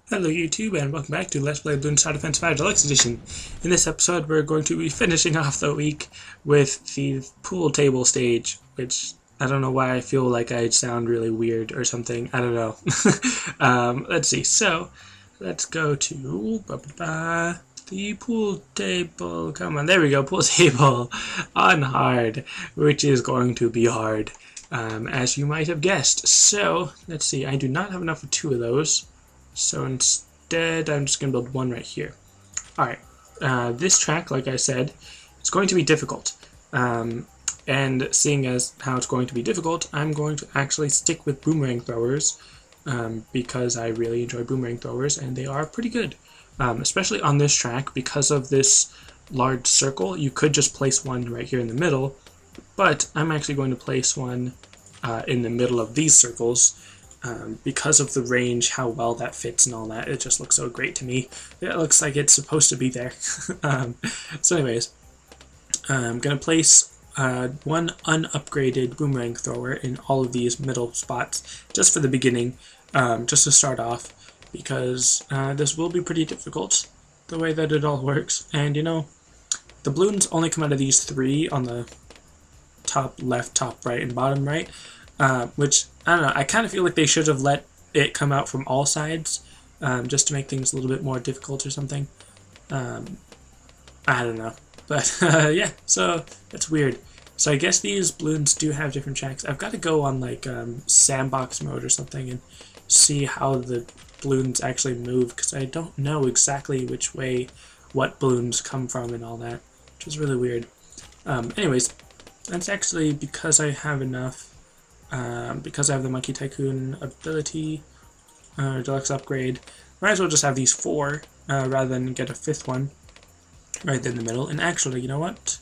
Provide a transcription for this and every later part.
Hello YouTube and welcome back to Let's Play Bloons Defense 5 Deluxe Edition. In this episode we're going to be finishing off the week with the pool table stage, which I don't know why I feel like I sound really weird or something, I don't know. Let's see, so let's go to the pool table, come on, there we go, pool table on hard, which is going to be hard, as you might have guessed. So, let's see, I do not have enough for 2 of those. So instead, I'm just going to build one right here. Alright, this track, like I said, is going to be difficult. And seeing as how it's going to be difficult, I'm going to actually stick with boomerang throwers because I really enjoy boomerang throwers and they are pretty good. Especially on this track, because of this large circle, you could just place one right here in the middle, but I'm actually going to place one in the middle of these circles. Because of the range, how well that fits and all that, it just looks so great to me. It looks like it's supposed to be there. So anyways, I'm going to place one unupgraded boomerang thrower in all of these middle spots, just for the beginning, just to start off, because this will be pretty difficult, the way that it all works. And you know, the balloons only come out of these 3 on the top left, top right, and bottom right, which, I don't know, I kind of feel like they should have let it come out from all sides, just to make things a little bit more difficult or something. I don't know. But, yeah, so that's weird. So I guess these balloons do have different tracks. I've got to go on, like, sandbox mode or something and see how the balloons actually move, because I don't know exactly which way what balloons come from and all that, which is really weird. Anyways, that's actually because I have enough. Because I have the Monkey Tycoon ability, deluxe upgrade, might as well just have these 4 rather than get a 5th one right there in the middle. And actually, you know what?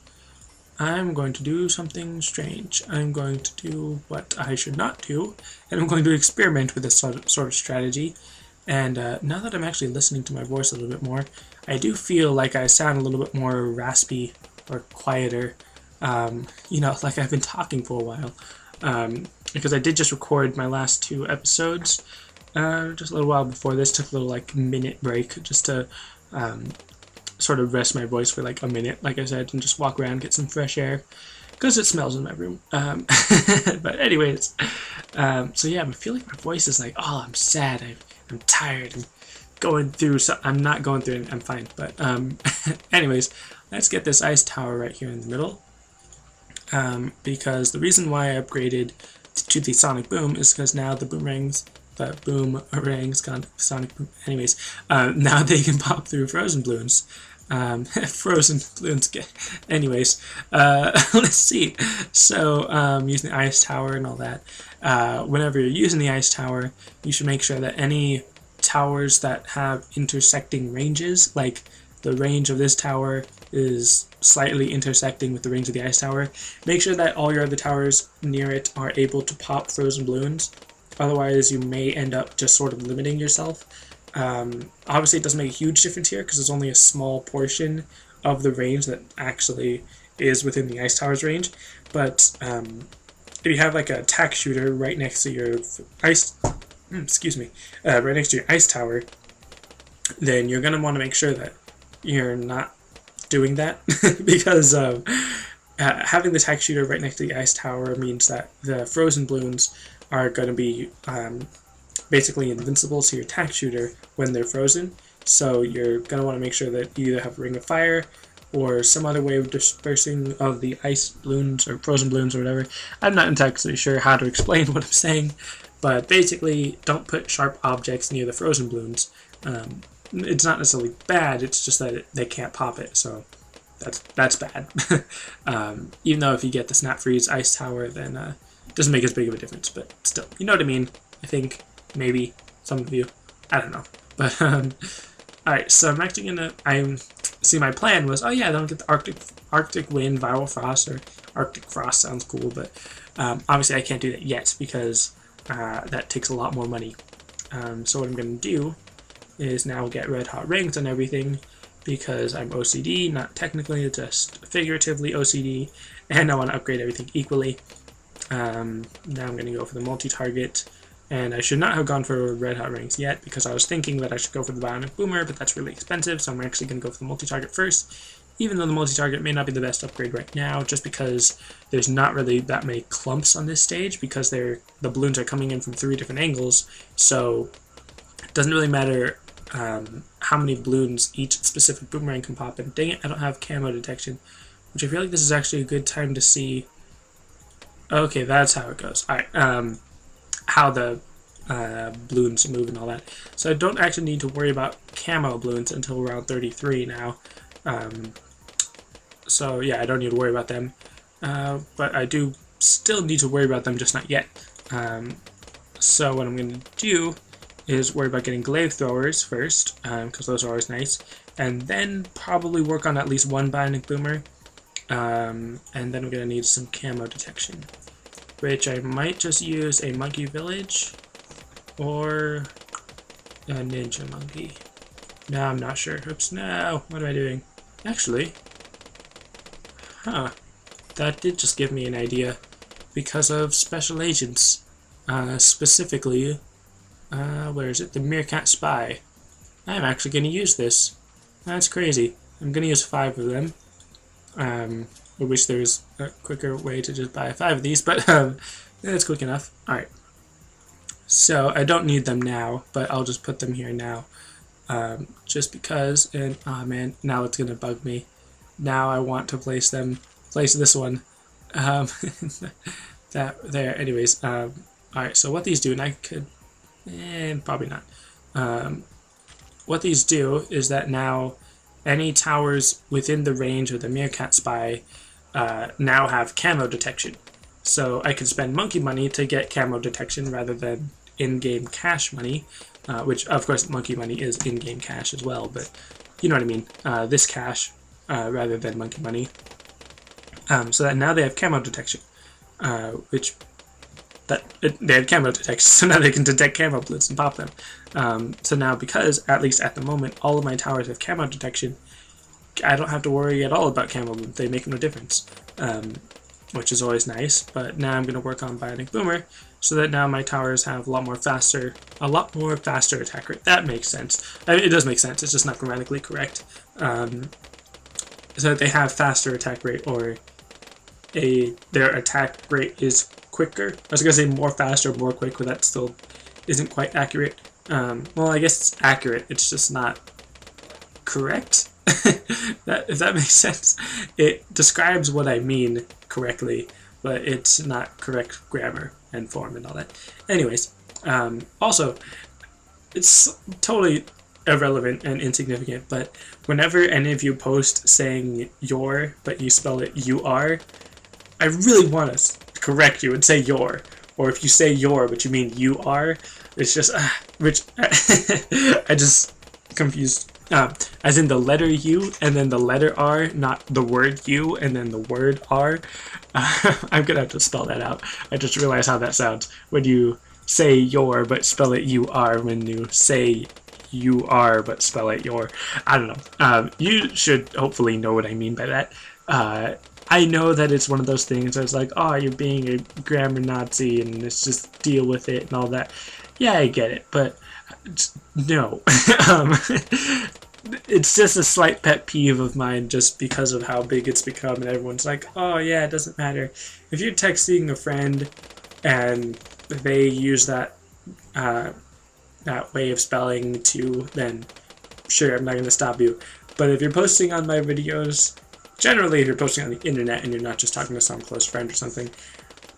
I'm going to do something strange. I'm going to do what I should not do, and I'm going to experiment with this sort of strategy. And now that I'm actually listening to my voice a little bit more, I do feel like I sound a little bit more raspy or quieter, you know, like I've been talking for a while. Because I did just record my last 2 episodes just a little while before this. Took a little like minute break just to sort of rest my voice for like a minute, like I said, and just walk around, get some fresh air, because it smells in my room. But anyways, so yeah, I feel like my voice is like, oh, I'm sad, I'm tired, I'm going through, so I'm not going through it, I'm fine, but anyways, let's get this ice tower right here in the middle. Because the reason why I upgraded to the Sonic Boom is because now the boomerangs, gone Sonic Boom. Anyways, now they can pop through frozen balloons. Frozen balloons. Anyways, let's see. So, using the ice tower and all that. Whenever you're using the ice tower, you should make sure that any towers that have intersecting ranges, like the range of this tower is slightly intersecting with the range of the ice tower, make sure that all your other towers near it are able to pop frozen balloons. Otherwise, you may end up just sort of limiting yourself. Obviously, it doesn't make a huge difference here because it's only a small portion of the range that actually is within the ice tower's range. But if you have like a attack shooter right next to your ice, right next to your ice tower, then you're gonna want to make sure that you're not doing that because having the attack shooter right next to the ice tower means that the frozen balloons are going to be basically invincible to your attack shooter when they're frozen. So you're going to want to make sure that you either have a ring of fire or some other way of dispersing of the ice balloons or frozen balloons or whatever. I'm not entirely sure how to explain what I'm saying, but basically don't put sharp objects near the frozen balloons. It's not necessarily bad, it's just that they can't pop it, so that's bad. Even though if you get the Snap Freeze Ice Tower, then it doesn't make as big of a difference, but still, you know what I mean, I think, maybe, some of you, I don't know. But, alright, so I'm actually gonna, see my plan was, oh yeah, don't get the Arctic Wind, Viral Frost, or Arctic Frost sounds cool, but obviously I can't do that yet, because that takes a lot more money. So what I'm gonna do is now get red hot rings and everything, because I'm OCD, not technically, just figuratively OCD, and I want to upgrade everything equally. Now I'm going to go for the multi-target And I should not have gone for red hot rings yet because I was thinking that I should go for the bionic boomer, but that's really expensive, so I'm actually going to go for the multi-target first, even though the multi-target may not be the best upgrade right now, just because there's not really that many clumps on this stage, because the balloons are coming in from 3 different angles, so it doesn't really matter how many balloons each specific boomerang can pop in. Dang it, I don't have camo detection, which I feel like this is actually a good time to see. Okay, that's how it goes. Alright, how the balloons move and all that. So I don't actually need to worry about camo balloons until round 33 now. So yeah, I don't need to worry about them. But I do still need to worry about them, just not yet. So what I'm going to do is worry about getting glaive throwers first, because those are always nice. And then probably work on at least one bionic boomer. And then we're going to need some camo detection, which I might just use a monkey village or a ninja monkey. No, I'm not sure. Oops, no. What am I doing? Actually, that did just give me an idea because of special agents. Specifically, where is it? The Meerkat Spy. I'm actually going to use this. That's crazy. I'm going to use 5 of them. I wish there was a quicker way to just buy 5 of these, but it's quick enough. Alright. So I don't need them now, but I'll just put them here now. Just because, and oh man, now it's going to bug me. Now I want to place this one. That there, anyways. Alright, so what these do, and I could, probably not. What these do is that now any towers within the range of the Meerkat Spy now have camo detection. So I can spend monkey money to get camo detection rather than in-game cash money, which of course monkey money is in-game cash as well, but you know what I mean. This cash rather than monkey money. So that now they have camo detection, they have camo detection, so now they can detect camo blitz and pop them. So now, because, at least at the moment, all of my towers have camo detection, I don't have to worry at all about camo blitz. They make no difference, which is always nice. But now I'm going to work on bionic boomer, so that now my towers have a lot more faster attack rate. That makes sense. I mean, it does make sense. It's just not grammatically correct. So that they have faster attack rate, or their attack rate is quicker. I was going to say more faster, more quick, but that still isn't quite accurate. Well, I guess it's accurate, it's just not correct. If that makes sense. It describes what I mean correctly, but it's not correct grammar and form and all that. Anyways, also, it's totally irrelevant and insignificant, but whenever any of you post saying your, but you spell it you-are, I really want to correct you and say your, or if you say your but you mean you are, it's just which I just confused, as in the letter U and then the letter R, not the word you and then the word R. I'm gonna have to spell that out. I just realized how that sounds when you say your but spell it you are, when you say you are but spell it your. I don't know. You should hopefully know what I mean by that. I know that it's one of those things where it's like, oh, you're being a grammar Nazi and let's just deal with it and all that. Yeah, I get it, but no. It's just a slight pet peeve of mine just because of how big it's become, and everyone's like, oh yeah, it doesn't matter. If you're texting a friend and they use that way of spelling too, then sure, I'm not going to stop you. But if you're posting on my videos, generally if you're posting on the internet and you're not just talking to some close friend or something,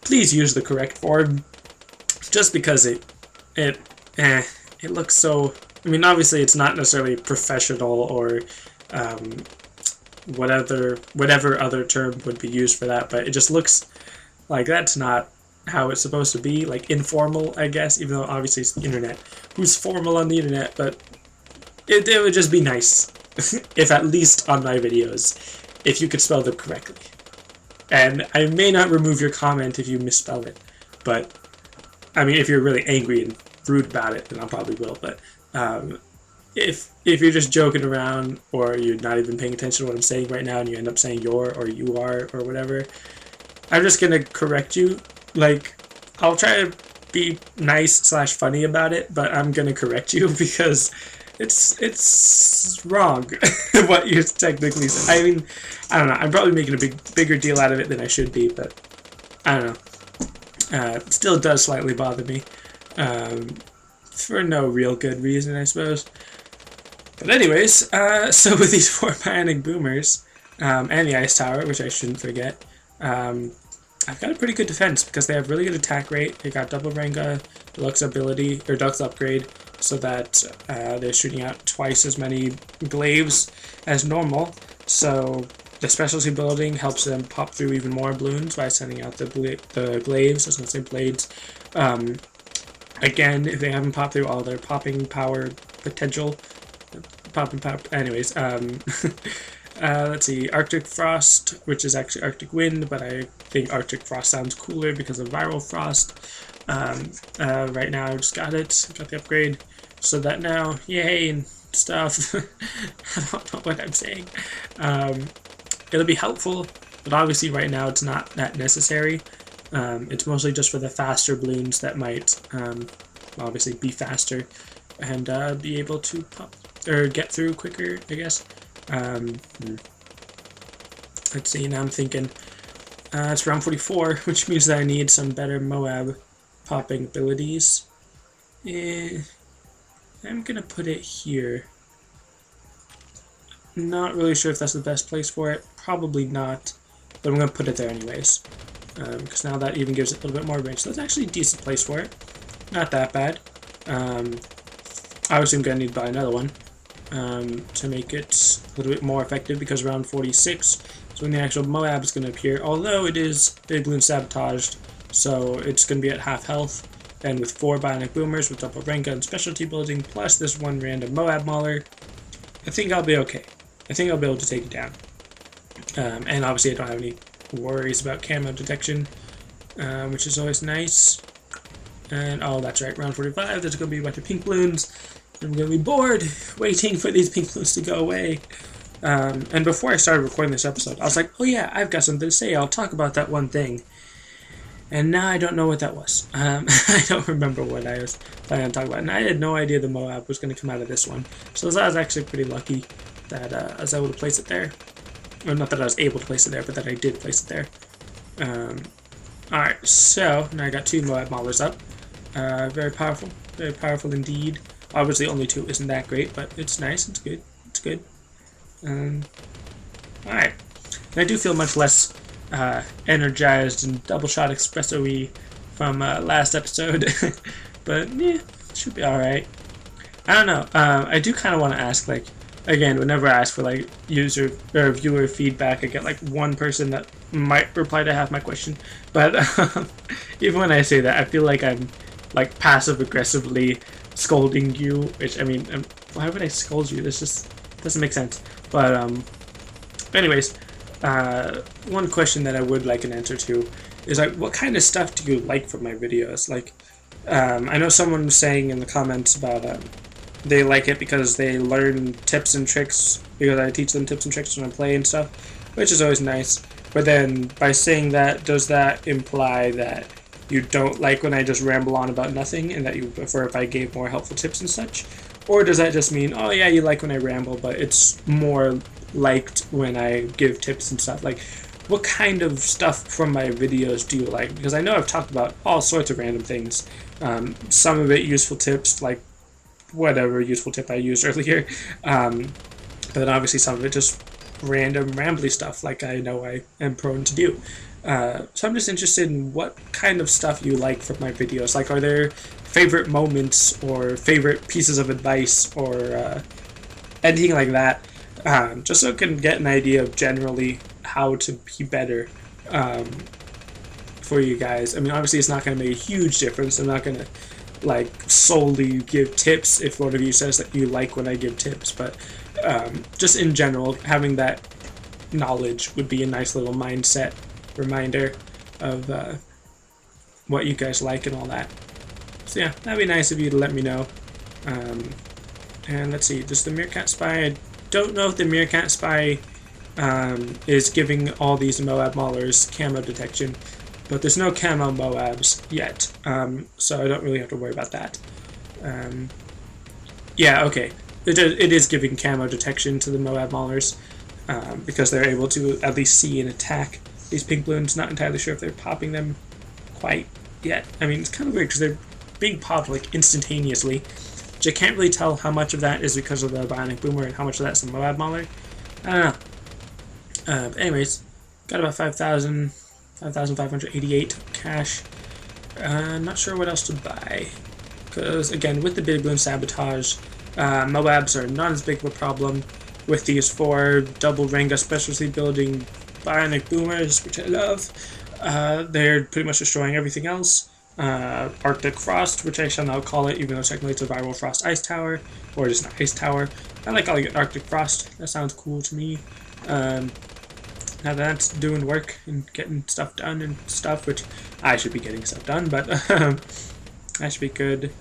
please use the correct form, just because it looks so, I mean, obviously it's not necessarily professional or whatever other term would be used for that, but it just looks like that's not how it's supposed to be, like informal, I guess, even though obviously it's the internet. Who's formal on the internet? But it would just be nice if at least on my videos, if you could spell them correctly. And I may not remove your comment if you misspell it, but I mean, if you're really angry and rude about it, then I probably will. But if you're just joking around, or you're not even paying attention to what I'm saying right now and you end up saying your or you are or whatever, I'm just gonna correct you. Like, I'll try to be nice / funny about it, but I'm gonna correct you because it's wrong what you're technically saying. I mean, I don't know. I'm probably making a bigger deal out of it than I should be, but I don't know. It still does slightly bother me, for no real good reason, I suppose. But anyways, so with these 4 bionic boomers, and the ice tower, which I shouldn't forget, I've got a pretty good defense because they have really good attack rate. They got double Renga, deluxe ability, or deluxe upgrade, so that they're shooting out twice as many glaives as normal. So the specialty building helps them pop through even more balloons by sending out the glaives. I was going to say blades. Again, if they haven't popped through all their popping power potential, anyways, let's see, Arctic Frost, which is actually Arctic Wind, but I think Arctic Frost sounds cooler because of Viral Frost. Right now I just got the upgrade, so that now, yay, and stuff. I don't know what I'm saying. It'll be helpful, but obviously right now it's not that necessary. It's mostly just for the faster balloons that might, obviously be faster, and be able to pop, or get through quicker, I guess. Let's see, now I'm thinking, it's round 44, which means that I need some better Moab popping abilities. I'm gonna put it here. Not really sure if that's the best place for it, probably not, but I'm gonna put it there anyways, because now that even gives it a little bit more range. So that's actually a decent place for it, not that bad. Obviously I'm gonna need to buy another one, to make it a little bit more effective, because around 46 is when the actual Moab is going to appear, although it is Big Balloon sabotaged, so it's going to be at half health, and with 4 bionic boomers with double Renga and specialty building, plus this one random Moab Mauler, I think I'll be okay. I think I'll be able to take it down. And obviously I don't have any worries about camo detection, which is always nice. And oh, that's right, round 45, there's going to be a bunch of pink balloons. I'm going to be bored waiting for these pink balloons to go away. And before I started recording this episode, I was like, oh yeah, I've got something to say. I'll talk about that one thing. And now I don't know what that was. I don't remember what I was planning on talking about. And I had no idea the Moab was going to come out of this one. So I was actually pretty lucky that I was able to place it there. Well, not that I was able to place it there, but that I did place it there. Alright, so now I got 2 Moab Maulers up. Very powerful indeed. Obviously only 2 isn't that great, but it's nice, it's good, it's good. Alright, I do feel much less energized and double shot espresso-y from last episode, but yeah, it should be alright. I don't know, I do kind of want to ask, like, again, whenever I ask for like user or viewer feedback, I get like one person that might reply to half my question, but even when I say that, I feel like I'm like passive-aggressively scolding you, which, I mean, why would I scold you? This just doesn't make sense. But anyways, one question that I would like an answer to is like, what kind of stuff do you like from my videos? Like, I know someone was saying in the comments about they like it because they learn tips and tricks, because I teach them tips and tricks when I play and stuff, which is always nice. But then by saying that, does that imply that you don't like when I just ramble on about nothing, and that you prefer if I gave more helpful tips and such? Or does that just mean, oh yeah, you like when I ramble, but it's more liked when I give tips and stuff? Like, what kind of stuff from my videos do you like? Because I know I've talked about all sorts of random things. Some of it useful tips, like whatever useful tip I used earlier. But then obviously some of it just random rambly stuff, like I know I am prone to do. So I'm just interested in what kind of stuff you like from my videos. Like, are there favorite moments or favorite pieces of advice or anything like that? Just so I can get an idea of generally how to be better for you guys. I mean, obviously it's not going to make a huge difference. I'm not going to like solely give tips if one of you says that you like when I give tips, but just in general, having that knowledge would be a nice little mindset reminder of what you guys like and all that. So yeah, that'd be nice of you to let me know. And let's see, does the Meerkat Spy, I don't know if the Meerkat Spy is giving all these Moab Maulers camo detection. but there's no camo Moabs yet, so I don't really have to worry about that. Yeah, okay. It is giving camo detection to the Moab Maulers, because they're able to at least see and attack these pink balloons. Not entirely sure if they're popping them quite yet. I mean, it's kind of weird because they're being popped like instantaneously, which I can't really tell how much of that is because of the Bionic Boomer and how much of that's the Moab Mauler. I don't know. But anyways, got about 5,588 cash. I'm not sure what else to buy, because again, with the Big Balloon Sabotage, Moabs are not as big of a problem. With these 4 double Ranga specialty building Bionic Boomers, which I love, they're pretty much destroying everything else. Arctic Frost, which I shall now call it, even though technically it's a Viral Frost Ice Tower, or just an Ice Tower. I like calling it Arctic Frost. That sounds cool to me. Now that that's doing work and getting stuff done and stuff, which I should be getting stuff done, but that should be good.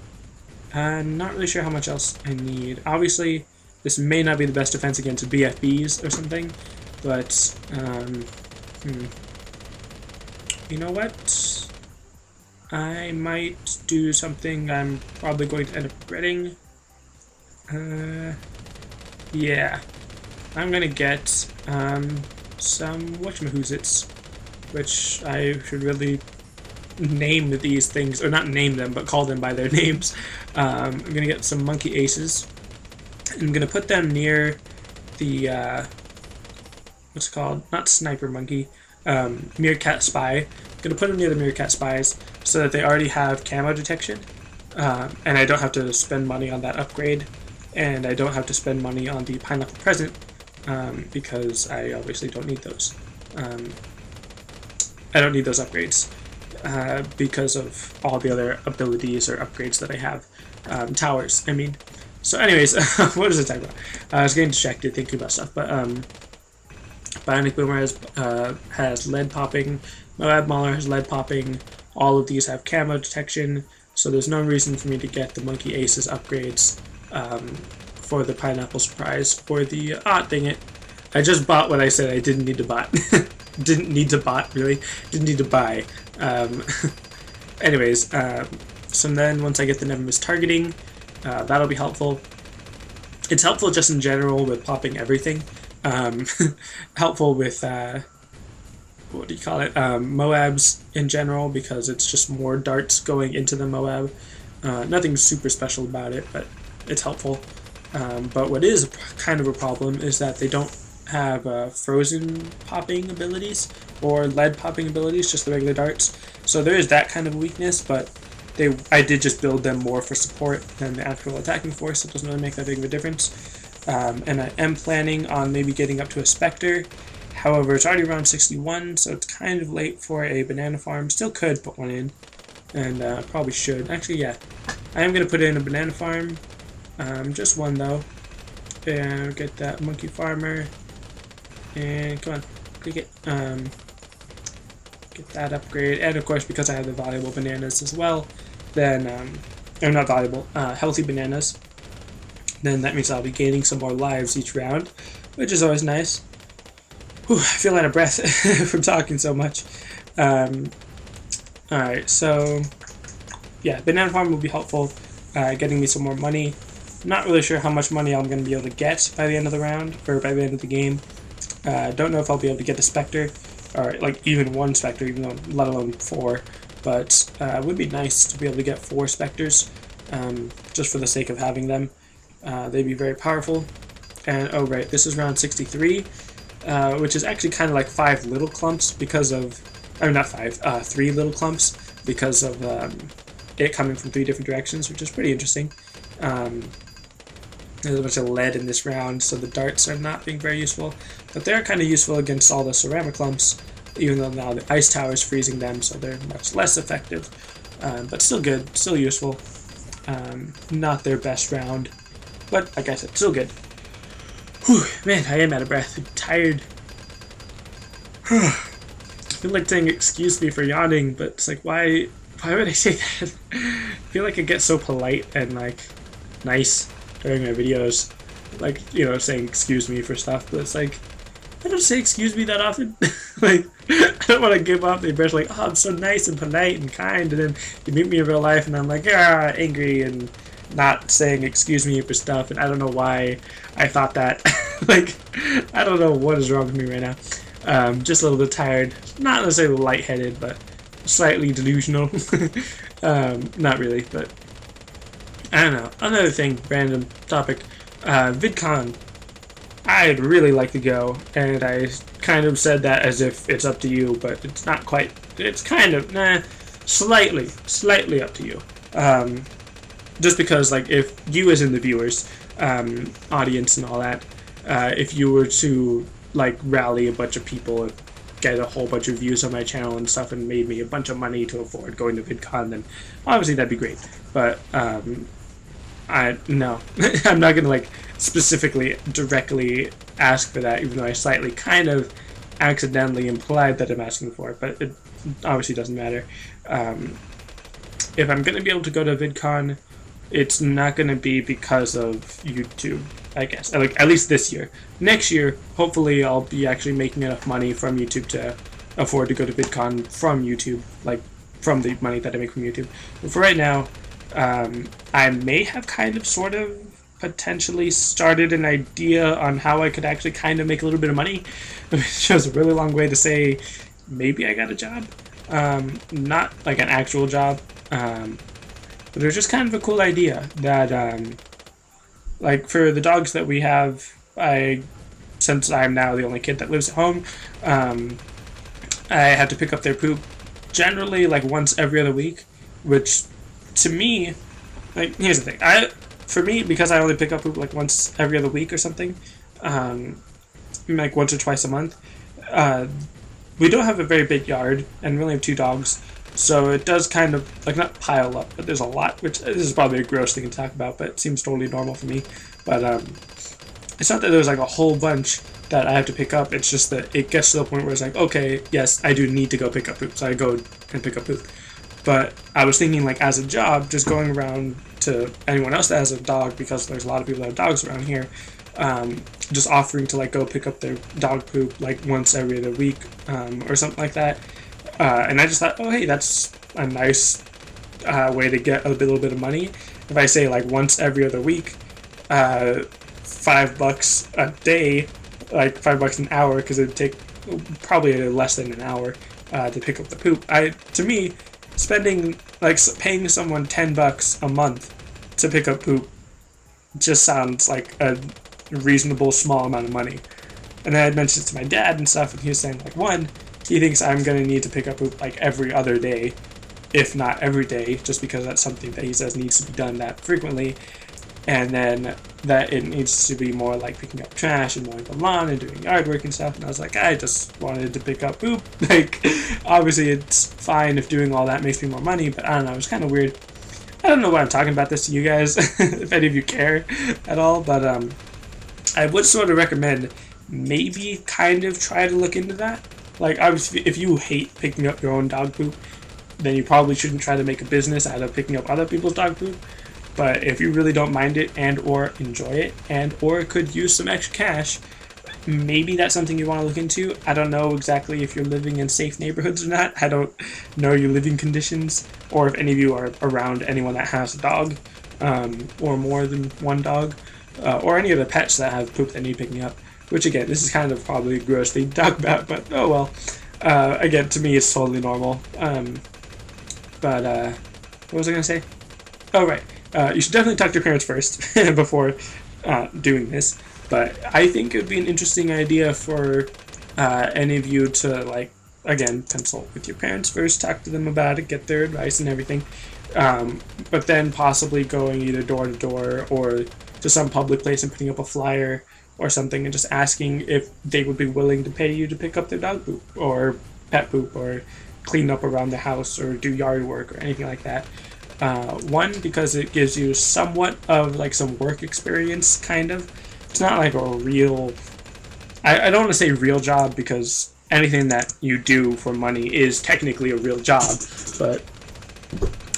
I'm not really sure how much else I need. Obviously, this may not be the best defense against BFBs or something, but you know what? I might do something I'm probably going to end up regretting. Yeah. I'm gonna get some whatchamahoozits, which I should really name these things, or not name them, but call them by their names. I'm gonna get some monkey aces. I'm gonna put them near the what's it called? Not sniper monkey, meerkat spy. I'm gonna put them near the meerkat spies so that they already have camo detection, and I don't have to spend money on that upgrade, and I don't have to spend money on the pineapple present, because I obviously don't need those. I don't need those upgrades because of all the other abilities or upgrades that I have. Towers, I mean. So anyways, what is it talking about? I was getting distracted thinking about stuff, but Bionic Boomer has lead popping, Moab Mauler has lead popping, all of these have camo detection, so there's no reason for me to get the Monkey Aces upgrades for the Pineapple Surprise. For the, dang it, I just bought what I said I didn't need to buy. Didn't need to buy, really? Didn't need to buy. Anyways, so then once I get the Never Miss Targeting, that'll be helpful. It's helpful just in general with popping everything. Helpful with, what do you call it, Moabs in general, because it's just more darts going into the Moab. Nothing super special about it, but it's helpful. But what is kind of a problem is that they don't have frozen popping abilities or lead popping abilities, just the regular darts. So there is that kind of weakness, but I did just build them more for support than the actual attacking force. So it doesn't really make that big of a difference. And I am planning on maybe getting up to a Spectre. However, it's already around 61, so it's kind of late for a banana farm. Still could put one in, and probably should. Actually, yeah, I am going to put in a banana farm. Just one, though. And get that monkey farmer. And come on, click it. Get that upgrade. And of course, because I have the valuable bananas as well, then, or not valuable, healthy bananas, then that means I'll be gaining some more lives each round, which is always nice. Whew, I feel out of breath from talking so much. Alright, so yeah, banana farm will be helpful, getting me some more money. I'm not really sure how much money I'm going to be able to get by the end of the round, or by the end of the game. Don't know if I'll be able to get a Spectre, or like even one Spectre, even though, let alone 4. But it would be nice to be able to get 4 Spectres, just for the sake of having them. They'd be very powerful. And oh right, this is round 63, which is actually kind of like 5 little clumps because of, I mean not 5, 3 little clumps because of it coming from 3 different directions, which is pretty interesting. There's a bunch of lead in this round, so the darts are not being very useful, but they're kind of useful against all the ceramic clumps, even though now the ice tower is freezing them, so they're much less effective, but still good, still useful. Not their best round, but like I said, still good. Whew, man, I am out of breath. I'm tired. I feel like saying excuse me for yawning, but it's like, why would I say that? I feel like I get so polite and like nice during my videos, like, you know, saying excuse me for stuff, but it's like, I don't say excuse me that often. Like, I don't want to give off the impression like, oh, I'm so nice and polite and kind, and then you meet me in real life and I'm like, angry and not saying excuse me for stuff, and I don't know why I thought that. Like, I don't know what is wrong with me right now. Just a little bit tired. Not necessarily lightheaded, but slightly delusional. Not really, but I don't know. Another thing, random topic. VidCon. I'd really like to go, and I kind of said that as if it's up to you, but it's not quite. It's kind of, slightly up to you. Just because, like, if you as in the viewers, audience and all that, if you were to, like, rally a bunch of people, get a whole bunch of views on my channel and stuff, and made me a bunch of money to afford going to VidCon, then obviously that'd be great. But, no. I'm not gonna, like, specifically directly ask for that, even though I slightly kind of accidentally implied that I'm asking for it, but it obviously doesn't matter. If I'm going to be able to go to VidCon, it's not going to be because of YouTube, I guess. Like, at least this year. Next year, hopefully I'll be actually making enough money from YouTube to afford to go to VidCon from YouTube, like, from the money that I make from YouTube. But for right now, I may have kind of sort of potentially started an idea on how I could actually kind of make a little bit of money, which was a really long way to say maybe I got a job. Not like an actual job, but it was just kind of a cool idea that, like, for the dogs that we have, since I'm now the only kid that lives at home, I have to pick up their poop generally like once every other week, which to me, like, here's the thing, for me, because I only pick up poop like once every other week or something, like once or twice a month, we don't have a very big yard, and we only have 2 dogs, so it does kind of, like, not pile up, but there's a lot, which this is probably a gross thing to talk about, but it seems totally normal for me. But it's not that there's like a whole bunch that I have to pick up, it's just that it gets to the point where it's like, okay, yes, I do need to go pick up poop, so I go and pick up poop. But I was thinking, like, as a job, just going around to anyone else that has a dog, because there's a lot of people that have dogs around here, just offering to, like, go pick up their dog poop, like, once every other week, or something like that. And I just thought, oh, hey, that's a nice way to get a little bit of money. If I say, like, once every other week, $5 a day, like, $5 an hour, because it'd take probably less than an hour to pick up the poop. To me, spending, like, paying someone $10 a month to pick up poop just sounds like a reasonable small amount of money. And then I mentioned it to my dad and stuff, and he was saying, like, one, he thinks I'm going to need to pick up poop like every other day, if not every day, just because that's something that he says needs to be done that frequently. And then that it needs to be more like picking up trash and mowing the lawn and doing yard work and stuff. And I was like, I just wanted to pick up poop. Like, obviously it's fine if doing all that makes me more money, but I don't know, it was kind of weird. I don't know why I'm talking about this to you guys, if any of you care at all, but I would sort of recommend maybe kind of try to look into that. Like, obviously, if you hate picking up your own dog poop, then you probably shouldn't try to make a business out of picking up other people's dog poop. But if you really don't mind it and or enjoy it and or could use some extra cash, maybe that's something you want to look into. I don't know exactly if you're living in safe neighborhoods or not. I don't know your living conditions, or if any of you are around anyone that has a dog, or more than one dog, or any of the pets that have poop that need picking up. Which, again, this is kind of probably a gross thing to talk about, but oh well. Again, to me, it's totally normal. What was I going to say? Oh, right. You should definitely talk to your parents first before doing this. But I think it would be an interesting idea for any of you to, like, again, consult with your parents first, talk to them about it, get their advice and everything. But then possibly going either door to door or to some public place and putting up a flyer or something and just asking if they would be willing to pay you to pick up their dog poop or pet poop or clean up around the house or do yard work or anything like that. One, because it gives you somewhat of, like, some work experience, kind of. It's not like a real... I don't want to say real job, because anything that you do for money is technically a real job, but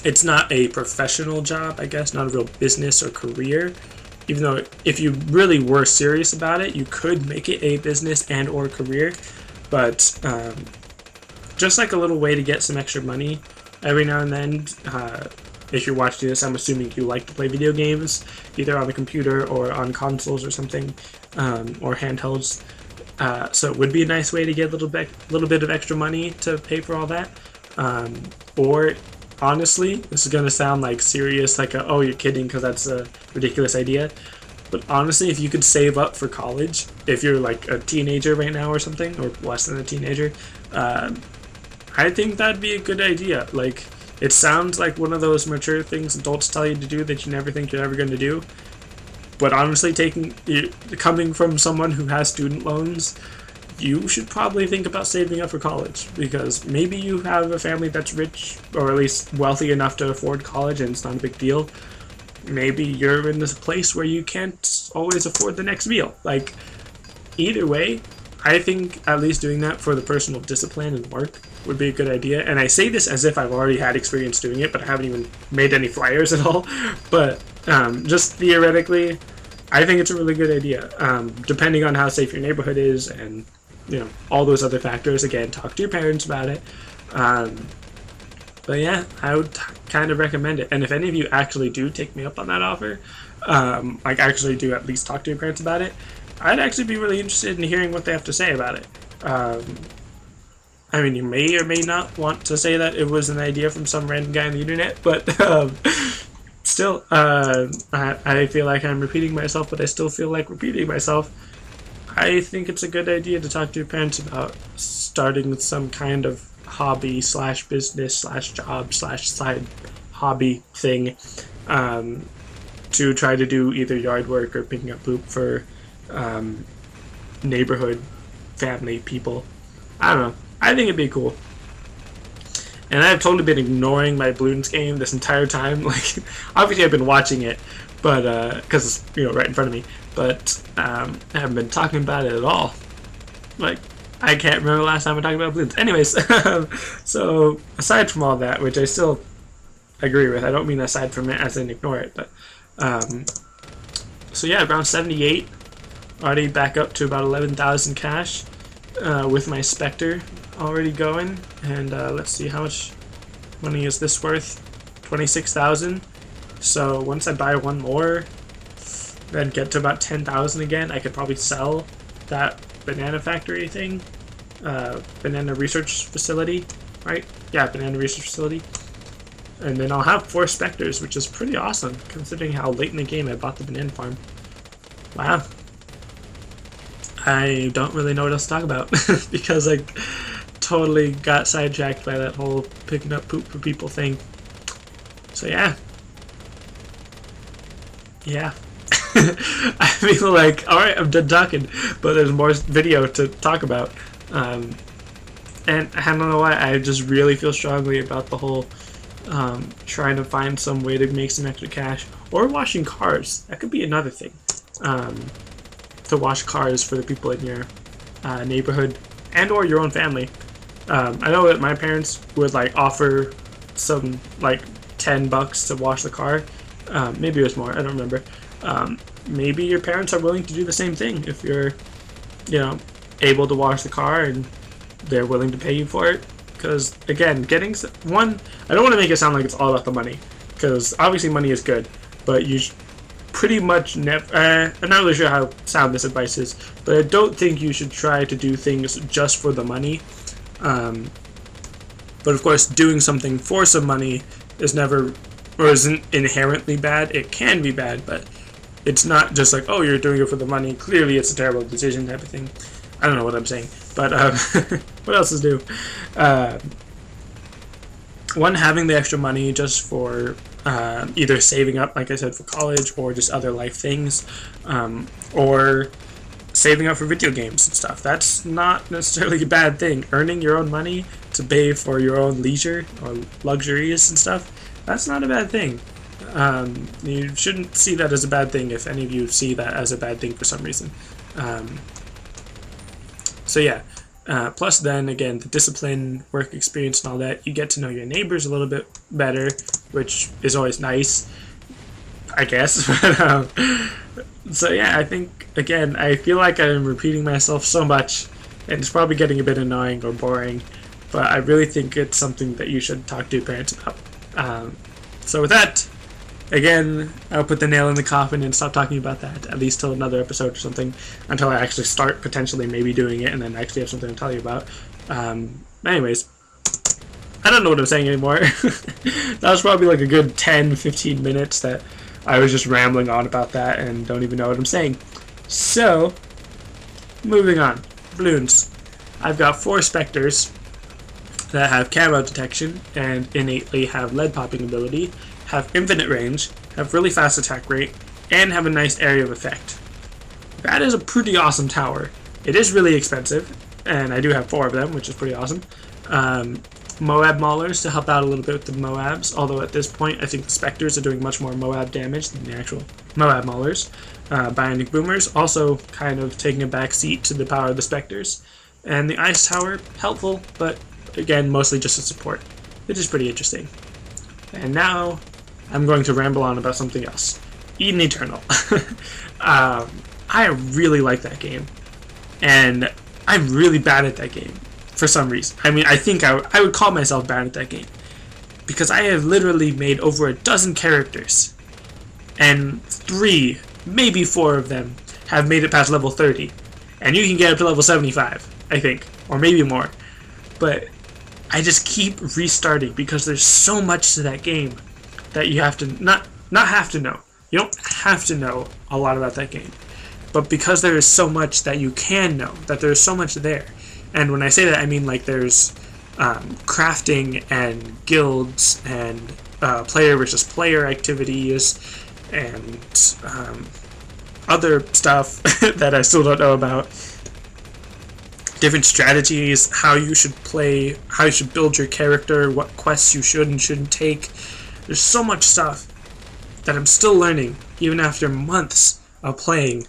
it's not a professional job, I guess, not a real business or career. even though if you really were serious about it, you could make it a business and or career. But just like a little way to get some extra money every now and then. If you're watching this, I'm assuming you like to play video games, either on the computer or on consoles or something, or handhelds. So it would be a nice way to get a little bit of extra money to pay for all that. Or honestly, this is gonna sound like serious, like oh, you're kidding, because that's a ridiculous idea. But honestly, if you could save up for college, if you're like a teenager right now or something, or less than a teenager, I think that'd be a good idea. Like, it sounds like one of those mature things adults tell you to do that you never think you're ever going to do. But honestly, coming from someone who has student loans, you should probably think about saving up for college, because maybe you have a family that's rich, or at least wealthy enough to afford college and it's not a big deal. Maybe you're in this place where you can't always afford the next meal. Like, either way, I think at least doing that for the personal discipline and work would be a good idea. And I say this as if I've already had experience doing it, but I haven't even made any flyers at all. But just theoretically, I think it's a really good idea. Depending on how safe your neighborhood is and, you know, all those other factors. Again, talk to your parents about it. But yeah, I would kind of recommend it. And if any of you actually do take me up on that offer, like actually do at least talk to your parents about it, I'd actually be really interested in hearing what they have to say about it. I mean, you may or may not want to say that it was an idea from some random guy on the internet, but still, I feel like I'm repeating myself, but I still feel like repeating myself. I think it's a good idea to talk to your parents about starting with some kind of hobby / business / job / side hobby thing, to try to do either yard work or picking up poop for neighborhood family people. I don't know. I think it'd be cool. And I've totally been ignoring my Bloons game this entire time. Like, obviously I've been watching it, but because it's, you know, right in front of me. But I haven't been talking about it at all. Like, I can't remember the last time I talked about Bloons. Anyways, so aside from all that, which I still agree with, I don't mean aside from it as in ignore it, but so yeah, around 78. Already back up to about 11,000 cash with my Spectre already going. And let's see, how much money is this worth? 26,000. So once I buy one more, then get to about 10,000 again, I could probably sell that banana factory thing, banana research facility, right? Yeah, banana research facility. And then I'll have 4 Spectres, which is pretty awesome considering how late in the game I bought the banana farm. Wow. I don't really know what else to talk about because I totally got sidetracked by that whole picking up poop for people thing. So yeah. Yeah. I feel like, alright, I'm done talking, but there's more video to talk about. And I don't know why, I just really feel strongly about the whole trying to find some way to make some extra cash. Or washing cars. That could be another thing. To wash cars for the people in your neighborhood and or your own family. I know that my parents would like offer some like $10 to wash the car. Maybe it was more, I don't remember. Maybe your parents are willing to do the same thing if you're, you know, able to wash the car and they're willing to pay you for it. Because again, getting one, I don't want to make it sound like it's all about the money, because obviously money is good, but you pretty much never, I'm not really sure how sound this advice is, but I don't think you should try to do things just for the money. But of course, doing something for some money is never, or isn't inherently bad. It can be bad, but it's not just like, oh, you're doing it for the money, clearly it's a terrible decision type of thing. I don't know what I'm saying, but what else is new? One, having the extra money just for either saving up, like I said, for college, or just other life things, or saving up for video games and stuff. That's not necessarily a bad thing. Earning your own money to pay for your own leisure or luxuries and stuff, that's not a bad thing. You shouldn't see that as a bad thing if any of you see that as a bad thing for some reason. So yeah, plus then again, the discipline, work experience and all that, you get to know your neighbors a little bit better, which is always nice. I guess. But, so yeah, I think, again, I feel like I'm repeating myself so much, and it's probably getting a bit annoying or boring, but I really think it's something that you should talk to your parents about. So with that, again, I'll put the nail in the coffin and stop talking about that, at least till another episode or something, until I actually start potentially maybe doing it and then actually have something to tell you about. Anyways, I don't know what I'm saying anymore. That was probably like a good 10-15 minutes that I was just rambling on about that and don't even know what I'm saying. So, moving on. Bloons. I've got 4 specters that have camo detection and innately have lead popping ability, have infinite range, have really fast attack rate, and have a nice area of effect. That is a pretty awesome tower. It is really expensive, and I do have 4 of them, which is pretty awesome. Moab Maulers to help out a little bit with the Moabs, although at this point I think the Spectres are doing much more Moab damage than the actual Moab Maulers. Bionic Boomers, also kind of taking a back seat to the power of the Spectres. And the Ice Tower, helpful, but again, mostly just a support, which is pretty interesting. And now, I'm going to ramble on about something else. Eden Eternal. I really like that game, and I'm really bad at that game. For some reason. I mean, I think I would call myself bad at that game. Because I have literally made over a dozen characters. And 3, maybe 4 of them have made it past level 30. And you can get up to level 75, I think. Or maybe more. But I just keep restarting because there's so much to that game that you have to, not have to know. You don't have to know a lot about that game. But because there is so much that you can know, that there's so much there. And when I say that, I mean like there's crafting and guilds and player versus player activities and other stuff that I still don't know about. Different strategies, how you should play, how you should build your character, what quests you should and shouldn't take. There's so much stuff that I'm still learning, even after months of playing.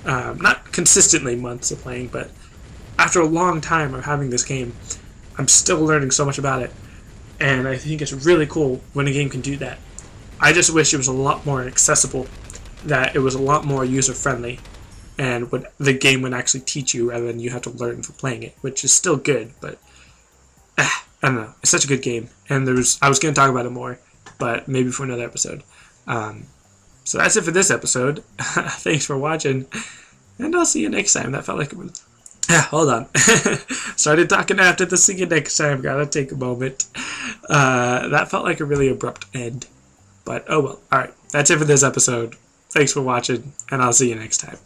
Not consistently months of playing, but after a long time of having this game, I'm still learning so much about it, and I think it's really cool when a game can do that. I just wish it was a lot more accessible, that it was a lot more user-friendly, and the game would actually teach you rather than you have to learn from playing it, which is still good, but I don't know. It's such a good game, and I was going to talk about it more, but maybe for another episode. So that's it for this episode. Thanks for watching, and I'll see you next time. That felt like it was... hold on. Started talking after the see you next time. Gotta take a moment. That felt like a really abrupt end. But oh well. Alright. That's it for this episode. Thanks for watching, and I'll see you next time.